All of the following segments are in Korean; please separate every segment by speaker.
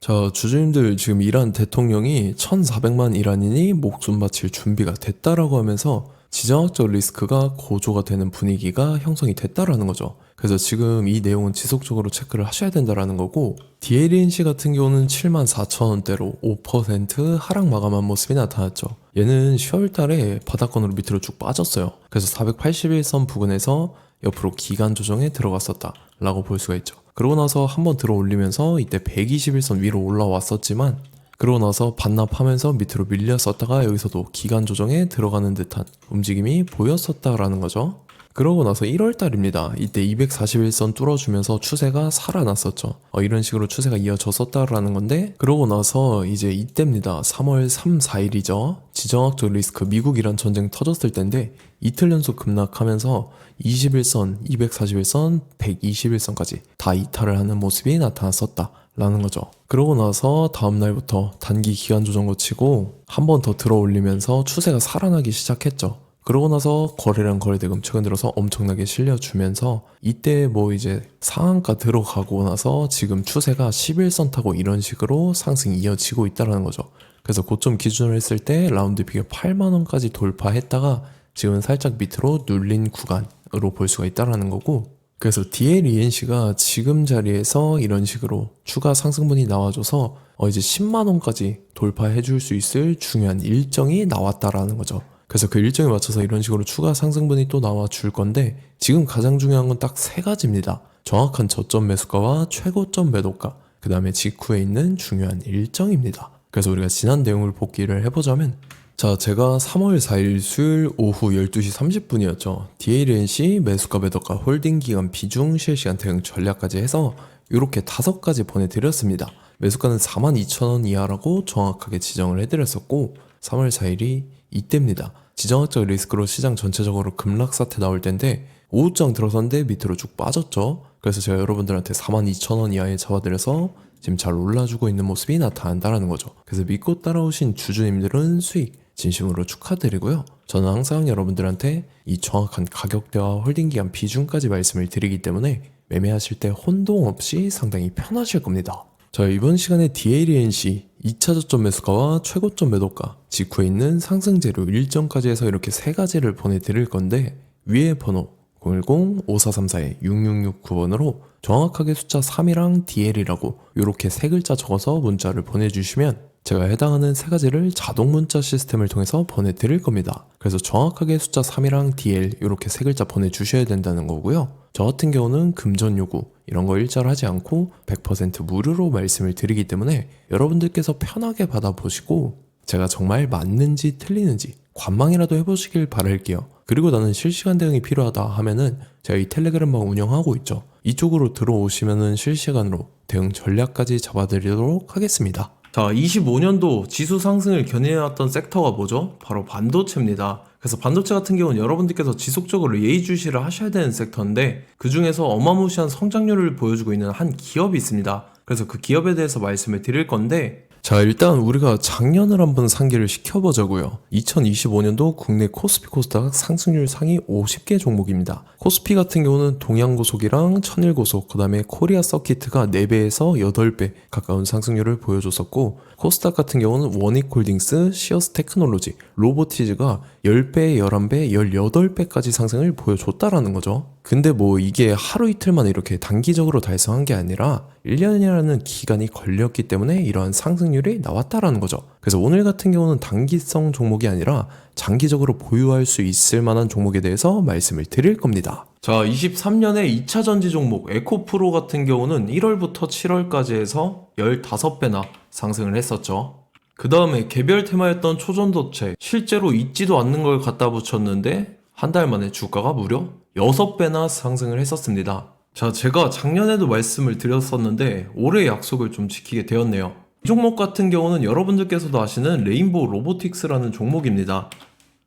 Speaker 1: 자, 주주님들 지금 이란 대통령이 1,400만 이란인이 목숨 바칠 준비가 됐다라고 하면서 지정학적 리스크가 고조가 되는 분위기가 형성이 됐다라는 거죠. 그래서 지금 이 내용은 지속적으로 체크를 하셔야 된다라는 거고, DLNC 같은 경우는 74,000원대로 5% 하락 마감한 모습이 나타났죠. 얘는 10월 달에 바닥권으로 밑으로 쭉 빠졌어요. 그래서 481선 부근에서 옆으로 기간 조정에 들어갔었다 라고 볼 수가 있죠. 그러고 나서 한번 들어 올리면서 이때 121선 위로 올라왔었지만, 그러고 나서 반납하면서 밑으로 밀렸었다가 여기서도 기간 조정에 들어가는 듯한 움직임이 보였었다라는 거죠. 그러고 나서 1월달입니다. 이때 241선 뚫어주면서 추세가 살아났었죠. 이런 식으로 추세가 이어졌었다라는 건데, 그러고 나서 이제 이때입니다. 3월 3, 4일이죠. 지정학적 리스크 미국-이란 전쟁 터졌을 때인데 이틀 연속 급락하면서 21선, 241선, 121선까지 다 이탈을 하는 모습이 나타났었다 라는 거죠. 그러고 나서 다음날부터 단기 기간 조정 거치고 한 번 더 들어 올리면서 추세가 살아나기 시작했죠. 그러고 나서 거래량 거래대금 최근 들어서 엄청나게 실려주면서 이때 뭐 이제 상한가 들어가고 나서 지금 추세가 11선 타고 이런 식으로 상승이 이어지고 있다는 거죠. 그래서 고점 기준으로 했을 때 라운드 비교 8만원까지 돌파했다가 지금은 살짝 밑으로 눌린 구간으로 볼 수가 있다는 거고, 그래서 DLENC가 지금 자리에서 이런 식으로 추가 상승분이 나와줘서 이제 10만원까지 돌파해 줄 수 있을 중요한 일정이 나왔다라는 거죠. 그래서 그 일정에 맞춰서 이런 식으로 추가 상승분이 또 나와 줄 건데, 지금 가장 중요한 건 딱 세 가지입니다. 정확한 저점 매수가와 최고점 매도가, 그 다음에 직후에 있는 중요한 일정입니다. 그래서 우리가 지난 내용을 복기를 해보자면, 자, 제가 3월 4일 수요일 오후 12시 30분이었죠. DLNC 매수가 매도가 홀딩 기간 비중 실시간 대응 전략까지 해서 이렇게 5가지 보내드렸습니다. 매수가는 42,000원 이하라고 정확하게 지정을 해드렸었고, 3월 4일이 이때입니다. 지정학적 리스크로 시장 전체적으로 급락 사태 나올 텐데 오후장 들어섰는데 밑으로 쭉 빠졌죠. 그래서 제가 여러분들한테 42,000원 이하에 잡아드려서 지금 잘 올라주고 있는 모습이 나타난다는 거죠. 그래서 믿고 따라오신 주주님들은 수익 진심으로 축하드리고요. 저는 항상 여러분들한테 이 정확한 가격대와 홀딩기간 비중까지 말씀을 드리기 때문에 매매하실 때 혼동 없이 상당히 편하실 겁니다. 자, 이번 시간에 DLNC 2차 저점 매수가와 최고점 매도가, 직후에 있는 상승 재료 일정까지 해서 이렇게 세 가지를 보내드릴 건데, 위에 번호 010-5434-6669번으로 정확하게 숫자 3이랑 DL이라고 이렇게 세 글자 적어서 문자를 보내주시면 제가 해당하는 세 가지를 자동 문자 시스템을 통해서 보내드릴 겁니다. 그래서 정확하게 숫자 3이랑 DL 이렇게 세 글자 보내주셔야 된다는 거고요. 저 같은 경우는 금전 요구 이런 거 일절 하지 않고 100% 무료로 말씀을 드리기 때문에 여러분들께서 편하게 받아보시고 제가 정말 맞는지 틀리는지 관망이라도 해보시길 바랄게요. 그리고 나는 실시간 대응이 필요하다 하면은 제가 이 텔레그램방 운영하고 있죠. 이쪽으로 들어오시면은 실시간으로 대응 전략까지 잡아드리도록 하겠습니다. 자, 25년도 지수 상승을 견인해왔던 섹터가 뭐죠? 바로 반도체입니다. 그래서 반도체 같은 경우는 여러분들께서 지속적으로 예의주시를 하셔야 되는 섹터인데, 그 중에서 어마무시한 성장률을 보여주고 있는 한 기업이 있습니다. 그래서 그 기업에 대해서 말씀을 드릴 건데, 자, 일단 우리가 작년을 한번 상기를 시켜보자고요. 2025년도 국내 코스피 코스닥 상승률 상위 50개 종목입니다. 코스피 같은 경우는 동양고속이랑 천일고속, 그 다음에 코리아 서키트가 4배에서 8배 가까운 상승률을 보여줬었고, 코스닥 같은 경우는 원익홀딩스, 시어스 테크놀로지, 로보티즈가 10배, 11배, 18배까지 상승을 보여줬다라는 거죠. 근데 뭐 이게 하루 이틀만 이렇게 단기적으로 달성한 게 아니라 1년이라는 기간이 걸렸기 때문에 이러한 상승률이 나왔다라는 거죠. 그래서 오늘 같은 경우는 단기성 종목이 아니라 장기적으로 보유할 수 있을 만한 종목에 대해서 말씀을 드릴 겁니다. 자, 23년에 2차 전지 종목 에코프로 같은 경우는 1월부터 7월까지 해서 15배나 상승을 했었죠. 그 다음에 개별 테마였던 초전도체, 실제로 있지도 않는 걸 갖다 붙였는데 한 달 만에 주가가 무려 6배나 상승을 했었습니다. 자, 제가 작년에도 말씀을 드렸었는데 올해 약속을 좀 지키게 되었네요. 이 종목 같은 경우는 여러분들께서도 아시는 레인보우 로보틱스라는 종목입니다.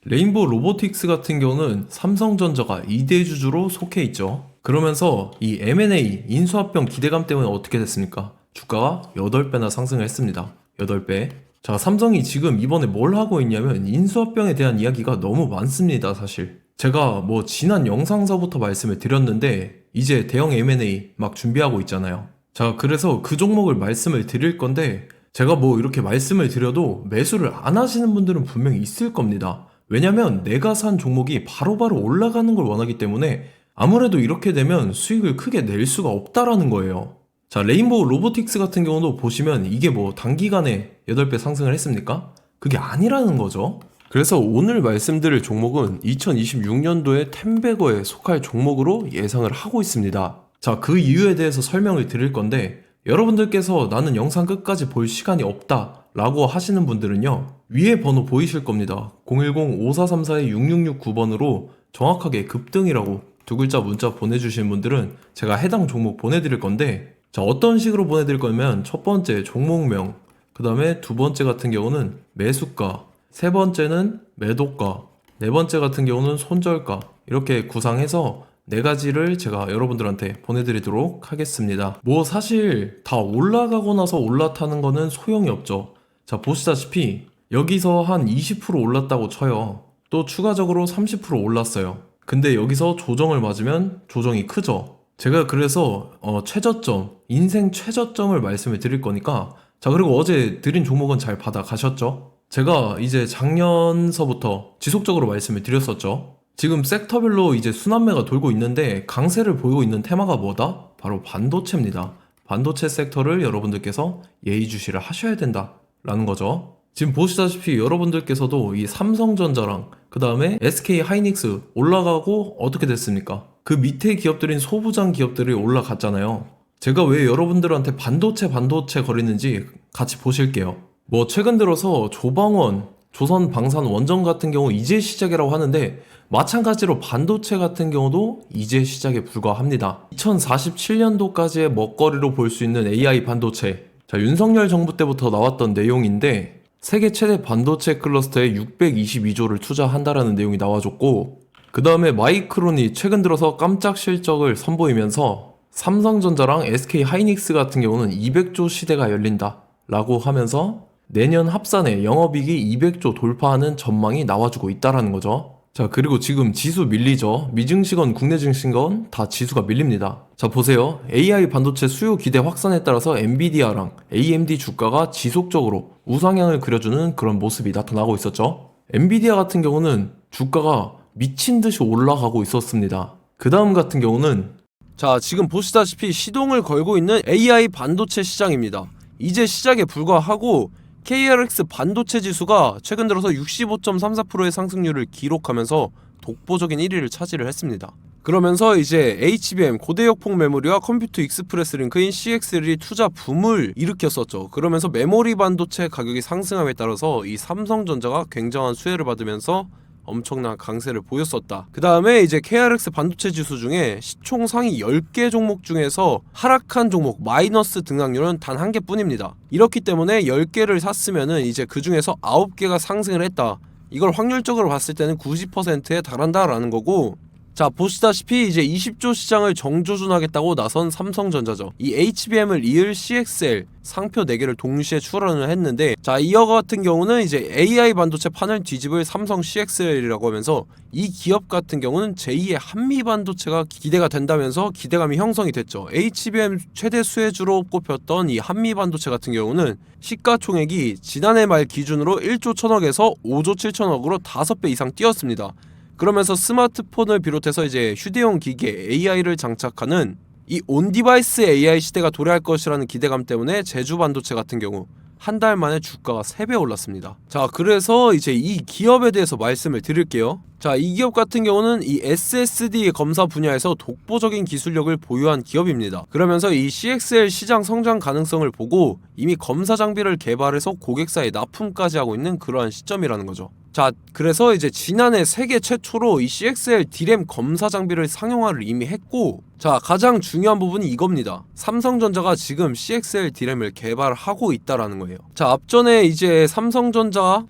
Speaker 1: 레인보우 로보틱스 같은 경우는 삼성전자가 2대 주주로 속해 있죠. 그러면서 이 M&A 인수합병 기대감 때문에 어떻게 됐습니까? 주가가 8배나 상승을 했습니다. 8배. 자, 삼성이 지금 이번에 뭘 하고 있냐면 인수합병에 대한 이야기가 너무 많습니다, 사실. 제가 뭐 지난 영상서부터 말씀을 드렸는데 이제 대형 M&A 막 준비하고 있잖아요. 자, 그래서 그 종목을 말씀을 드릴 건데 제가 뭐 이렇게 말씀을 드려도 매수를 안 하시는 분들은 분명히 있을 겁니다. 왜냐면 내가 산 종목이 바로바로 올라가는 걸 원하기 때문에 아무래도 이렇게 되면 수익을 크게 낼 수가 없다라는 거예요. 자, 레인보우 로보틱스 같은 경우도 보시면 이게 뭐 단기간에 8배 상승을 했습니까? 그게 아니라는 거죠. 그래서 오늘 말씀드릴 종목은 2026년도에 템베거에 속할 종목으로 예상을 하고 있습니다. 자, 그 이유에 대해서 설명을 드릴 건데 여러분들께서 나는 영상 끝까지 볼 시간이 없다 라고 하시는 분들은요, 위에 번호 보이실 겁니다. 010-5434-6669번으로 정확하게 급등이라고 두 글자 문자 보내주신 분들은 제가 해당 종목 보내드릴 건데, 자, 어떤 식으로 보내드릴 거냐면 첫 번째 종목명, 그 다음에 두 번째 같은 경우는 매수가, 세 번째는 매도가, 네 번째 같은 경우는 손절가, 이렇게 구상해서 네 가지를 제가 여러분들한테 보내드리도록 하겠습니다. 뭐 사실 다 올라가고 나서 올라타는 거는 소용이 없죠. 자, 보시다시피 여기서 한 20% 올랐다고 쳐요. 또 추가적으로 30% 올랐어요. 근데 여기서 조정을 맞으면 조정이 크죠. 제가 그래서 최저점, 인생 최저점을 말씀을 드릴 거니까, 자, 그리고 어제 드린 종목은 잘 받아가셨죠? 제가 이제 작년서부터 지속적으로 말씀을 드렸었죠. 지금 섹터별로 이제 순환매가 돌고 있는데 강세를 보이고 있는 테마가 뭐다? 바로 반도체입니다. 반도체 섹터를 여러분들께서 예의주시를 하셔야 된다라는 거죠. 지금 보시다시피 여러분들께서도 이 삼성전자랑 그 다음에 SK 하이닉스 올라가고 어떻게 됐습니까? 그 밑에 기업들인 소부장 기업들이 올라갔잖아요. 제가 왜 여러분들한테 반도체 거리는지 같이 보실게요. 뭐 최근 들어서 조방원, 조선방산원전 같은 경우 이제 시작이라고 하는데 마찬가지로 반도체 같은 경우도 이제 시작에 불과합니다. 2047년도까지의 먹거리로 볼 수 있는 AI 반도체. 자, 윤석열 정부 때부터 나왔던 내용인데 세계 최대 반도체 클러스터에 622조를 투자한다라는 내용이 나와줬고, 그 다음에 마이크론이 최근 들어서 깜짝 실적을 선보이면서 삼성전자랑 SK 하이닉스 같은 경우는 200조 시대가 열린다 라고 하면서 내년 합산에 영업이익이 200조 돌파하는 전망이 나와주고 있다라는 거죠. 자, 그리고 지금 지수 밀리죠. 미증시건 국내 증시건 다 지수가 밀립니다. 자, 보세요. AI 반도체 수요 기대 확산에 따라서 엔비디아랑 AMD 주가가 지속적으로 우상향을 그려주는 그런 모습이 나타나고 있었죠. 엔비디아 같은 경우는 주가가 미친 듯이 올라가고 있었습니다. 그 다음 같은 경우는, 자, 지금 보시다시피 시동을 걸고 있는 AI 반도체 시장입니다. 이제 시작에 불과하고 KRX 반도체 지수가 최근 들어서 65.34%의 상승률을 기록하면서 독보적인 1위를 차지를 했습니다. 그러면서 이제 HBM 고대역폭 메모리와 컴퓨터 익스프레스 링크인 CXL이 투자 붐을 일으켰었죠. 그러면서 메모리 반도체 가격이 상승함에 따라서 이 삼성전자가 굉장한 수혜를 받으면서 엄청난 강세를 보였었다. 그 다음에 이제 KRX 반도체 지수 중에 시총 상위 10개 종목 중에서 하락한 종목 마이너스 등락률은 단 1개 뿐입니다. 이렇기 때문에 10개를 샀으면은 이제 그 중에서 9개가 상승을 했다. 이걸 확률적으로 봤을 때는 90%에 달한다라는 거고, 자, 보시다시피 이제 20조 시장을 정조준하겠다고 나선 삼성전자죠. 이 HBM을 이을 CXL 상표 4개를 동시에 출원을 했는데, 자, 이어 같은 경우는 이제 AI 반도체 판을 뒤집을 삼성 CXL이라고 하면서 이 기업 같은 경우는 제2의 한미 반도체가 기대가 된다면서 기대감이 형성이 됐죠. HBM 최대 수혜주로 꼽혔던 이 한미 반도체 같은 경우는 시가총액이 지난해 말 기준으로 1조 1000억에서 5조 7천억으로 5배 이상 뛰었습니다. 그러면서 스마트폰을 비롯해서 이제 휴대용 기기에 AI를 장착하는 이 온디바이스 AI 시대가 도래할 것이라는 기대감 때문에 제주 반도체 같은 경우 한 달 만에 주가가 3배 올랐습니다. 자, 그래서 이제 이 기업에 대해서 말씀을 드릴게요. 자, 이 기업 같은 경우는 이 SSD 검사 분야에서 독보적인 기술력을 보유한 기업입니다. 그러면서 이 CXL 시장 성장 가능성을 보고 이미 검사 장비를 개발해서 고객사에 납품까지 하고 있는 그러한 시점이라는 거죠. 자, 그래서 이제 지난해 세계 최초로 이 CXL D램 검사 장비를 상용화를 이미 했고, 자, 가장 중요한 부분이 이겁니다. 삼성전자가 지금 CXL D램을 개발하고 있다라는 거예요. 자, 앞전에 이제 삼성전자가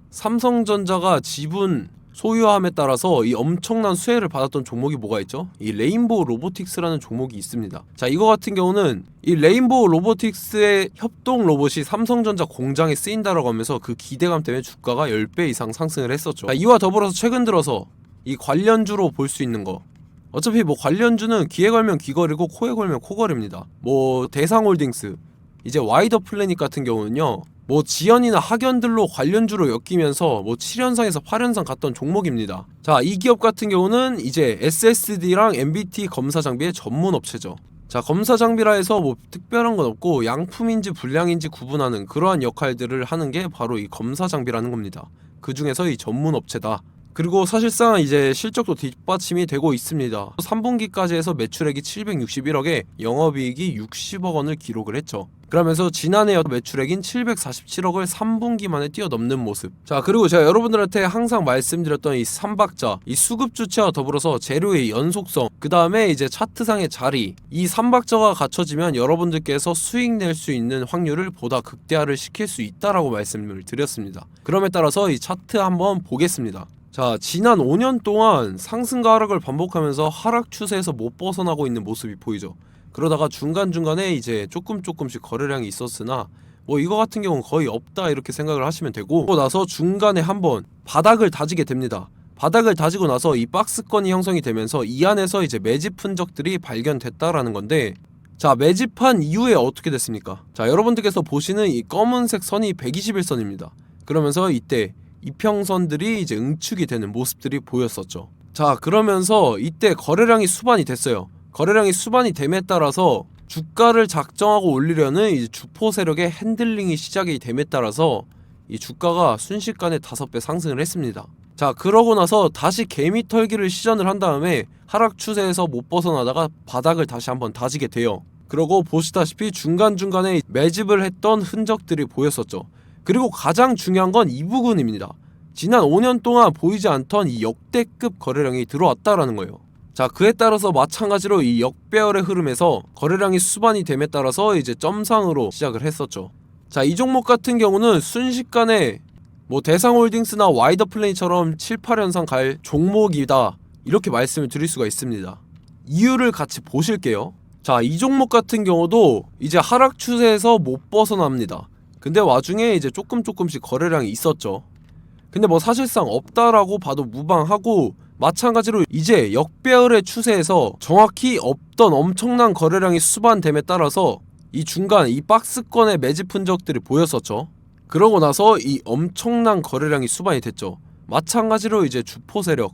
Speaker 1: 지분 소유함에 따라서 이 엄청난 수혜를 받았던 종목이 뭐가 있죠? 이 레인보우 로보틱스라는 종목이 있습니다. 자, 이거 같은 경우는 이 레인보우 로보틱스의 협동 로봇이 삼성전자 공장에 쓰인다라고 하면서 그 기대감 때문에 주가가 10배 이상 상승을 했었죠. 자, 이와 더불어서 최근 들어서 이 관련주로 볼 수 있는 거,
Speaker 2: 어차피 뭐 관련주는 귀에 걸면 귀걸이고 코에 걸면 코걸이입니다. 뭐 대상홀딩스, 이제 와이더 플래닛 같은 경우는요, 뭐 지연이나 학연들로 관련주로 엮이면서 뭐 7연상에서 8연상 갔던 종목입니다. 자, 이 기업 같은 경우는 이제 SSD랑 MBT 검사 장비의 전문 업체죠. 자, 검사 장비라 해서 뭐 특별한 건 없고 양품인지 불량인지 구분하는 그러한 역할들을 하는 게 바로 이 검사 장비라는 겁니다. 그 중에서 이 전문 업체다. 그리고 사실상 이제 실적도 뒷받침이 되고 있습니다. 3분기까지 해서 매출액이 761억에 영업이익이 60억 원을 기록을 했죠. 그러면서 지난해 매출액인 747억을 3분기 만에 뛰어넘는 모습. 자, 그리고 제가 여러분들한테 항상 말씀드렸던 이 3박자, 이 수급 주체와 더불어서 재료의 연속성, 그 다음에 이제 차트상의 자리, 이 3박자가 갖춰지면 여러분들께서 수익 낼 수 있는 확률을 보다 극대화를 시킬 수 있다라고 말씀을 드렸습니다. 그럼에 따라서 이 차트 한번 보겠습니다. 자, 지난 5년 동안 상승과 하락을 반복하면서 하락 추세에서 못 벗어나고 있는 모습이 보이죠. 그러다가 중간중간에 이제 조금씩 거래량이 있었으나 뭐 이거 같은 경우는 거의 없다 이렇게 생각을 하시면 되고, 그러고 나서 중간에 한번 바닥을 다지게 됩니다. 바닥을 다지고 나서 이 박스권이 형성이 되면서 이 안에서 이제 매집 흔적들이 발견됐다라는 건데, 자, 매집한 이후에 어떻게 됐습니까? 자, 여러분들께서 보시는 이 검은색 선이 121선입니다. 그러면서 이때 이평선들이 이제 응축이 되는 모습들이 보였었죠. 자, 그러면서 이때 거래량이 수반이 됐어요. 거래량이 수반이 됨에 따라서 주가를 작정하고 올리려는 이제 주포 세력의 핸들링이 시작이 됨에 따라서 이 주가가 순식간에 5배 상승을 했습니다. 자, 그러고 나서 다시 개미 털기를 시전을 한 다음에 하락 추세에서 못 벗어나다가 바닥을 다시 한번 다지게 돼요. 그러고 보시다시피 중간중간에 매집을 했던 흔적들이 보였었죠. 그리고 가장 중요한 건 이 부분입니다. 지난 5년 동안 보이지 않던 이 역대급 거래량이 들어왔다라는 거예요. 자, 그에 따라서 마찬가지로 이 역배열의 흐름에서 거래량이 수반이 됨에 따라서 이제 점상으로 시작을 했었죠. 자, 이 종목 같은 경우는 순식간에 뭐 대상홀딩스나 와이더 플래닛처럼 7, 8연상 갈 종목이다 이렇게 말씀을 드릴 수가 있습니다. 이유를 같이 보실게요. 자, 이 종목 같은 경우도 이제 하락 추세에서 못 벗어납니다. 근데 와중에 이제 조금씩 거래량이 있었죠. 근데 뭐 사실상 없다라고 봐도 무방하고, 마찬가지로 이제 역배열의 추세에서 정확히 없던 엄청난 거래량이 수반됨에 따라서 이 중간 이 박스권의 매집 흔적들이 보였었죠. 그러고 나서 이 엄청난 거래량이 수반이 됐죠. 마찬가지로 이제 주포 세력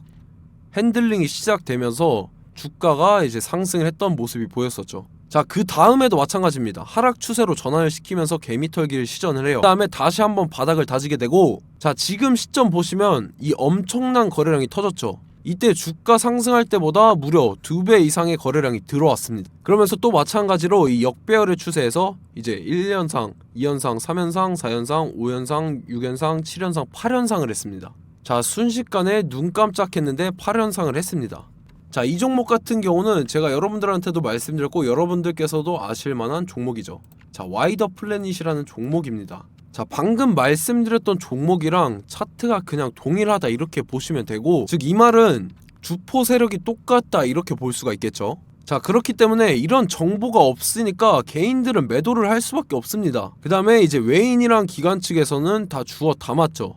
Speaker 2: 핸들링이 시작되면서 주가가 이제 상승을 했던 모습이 보였었죠. 자, 그 다음에도 마찬가지입니다. 하락 추세로 전환을 시키면서 개미털기를 시전을 해요. 그 다음에 다시 한번 바닥을 다지게 되고, 자, 지금 시점 보시면 이 엄청난 거래량이 터졌죠. 이때 주가 상승할 때보다 무려 2배 이상의 거래량이 들어왔습니다. 그러면서 또 마찬가지로 이 역배열의 추세에서 이제 1연상, 2연상, 3연상, 4연상, 5연상, 6연상, 7연상, 8연상을 했습니다. 자, 순식간에 눈 깜짝했는데 8연상을 했습니다. 자, 이 종목 같은 경우는 제가 여러분들한테도 말씀드렸고 여러분들께서도 아실만한 종목이죠. 자, 와이더 플래닛이라는 종목입니다. 자, 방금 말씀드렸던 종목이랑 차트가 그냥 동일하다 이렇게 보시면 되고, 즉 이 말은 주포 세력이 똑같다 이렇게 볼 수가 있겠죠. 자, 그렇기 때문에 이런 정보가 없으니까 개인들은 매도를 할 수밖에 없습니다. 그 다음에 이제 외인이랑 기관 측에서는 다 주워 담았죠.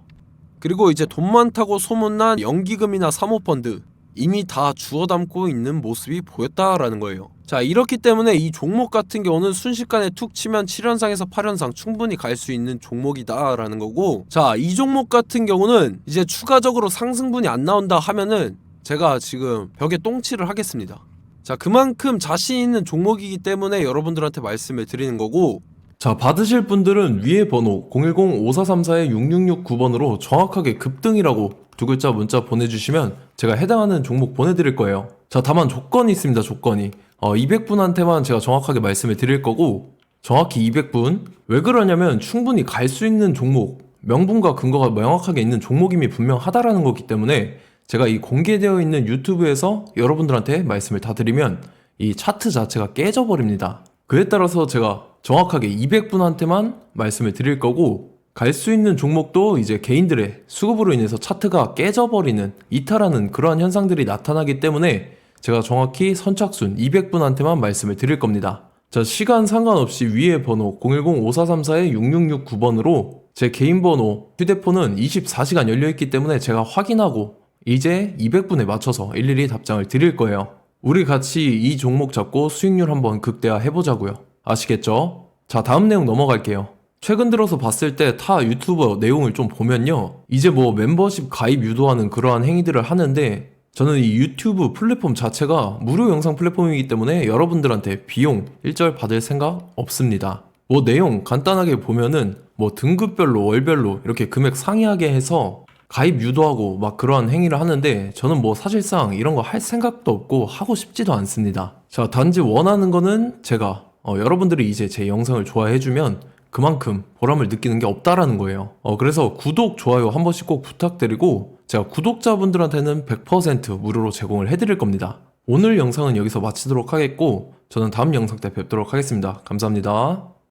Speaker 2: 그리고 이제 돈 많다고 소문난 연기금이나 사모펀드 이미 다 주워 담고 있는 모습이 보였다라는 거예요. 자, 이렇기 때문에 이 종목 같은 경우는 순식간에 툭 치면 7연상에서 8연상 충분히 갈 수 있는 종목이다 라는 거고, 자, 이 종목 같은 경우는 이제 추가적으로 상승분이 안 나온다 하면은 제가 지금 벽에 똥칠을 하겠습니다. 자, 그만큼 자신 있는 종목이기 때문에 여러분들한테 말씀을 드리는 거고,
Speaker 1: 자, 받으실 분들은 위에 번호 010-5434-6669번으로 정확하게 급등이라고 두 글자 문자 보내주시면 제가 해당하는 종목 보내드릴 거예요. 자, 다만 조건이 있습니다. 조건이 200분한테만 제가 정확하게 말씀을 드릴 거고, 정확히 200분. 왜 그러냐면 충분히 갈 수 있는 종목, 명분과 근거가 명확하게 있는 종목임이 분명하다라는 거기 때문에 제가 이 공개되어 있는 유튜브에서 여러분들한테 말씀을 다 드리면 이 차트 자체가 깨져버립니다. 그에 따라서 제가 정확하게 200분한테만 말씀을 드릴 거고, 갈 수 있는 종목도 이제 개인들의 수급으로 인해서 차트가 깨져버리는, 이탈하는 그러한 현상들이 나타나기 때문에 제가 정확히 선착순 200분한테만 말씀을 드릴 겁니다. 자, 시간 상관없이 위에 번호 010-5434-6669번으로 제 개인 번호, 휴대폰은 24시간 열려있기 때문에 제가 확인하고 이제 200분에 맞춰서 일일이 답장을 드릴 거예요. 우리 같이 이 종목 잡고 수익률 한번 극대화 해보자고요. 아시겠죠? 자, 다음 내용 넘어갈게요. 최근 들어서 봤을 때 타 유튜버 내용을 좀 보면요. 이제 뭐 멤버십 가입 유도하는 그러한 행위들을 하는데 저는 이 유튜브 플랫폼 자체가 무료 영상 플랫폼이기 때문에 여러분들한테 비용 일절 받을 생각 없습니다. 뭐 내용 간단하게 보면은 뭐 등급별로 월별로 이렇게 금액 상이하게 해서 가입 유도하고 막 그러한 행위를 하는데 저는 뭐 사실상 이런 거 할 생각도 없고 하고 싶지도 않습니다. 자, 단지 원하는 거는 제가 여러분들이 이제 제 영상을 좋아해주면 그만큼 보람을 느끼는 게 없다라는 거예요. 그래서 구독, 좋아요 한 번씩 꼭 부탁드리고 제가 구독자분들한테는 100% 무료로 제공을 해드릴 겁니다. 오늘 영상은 여기서 마치도록 하겠고 저는 다음 영상 때 뵙도록 하겠습니다. 감사합니다.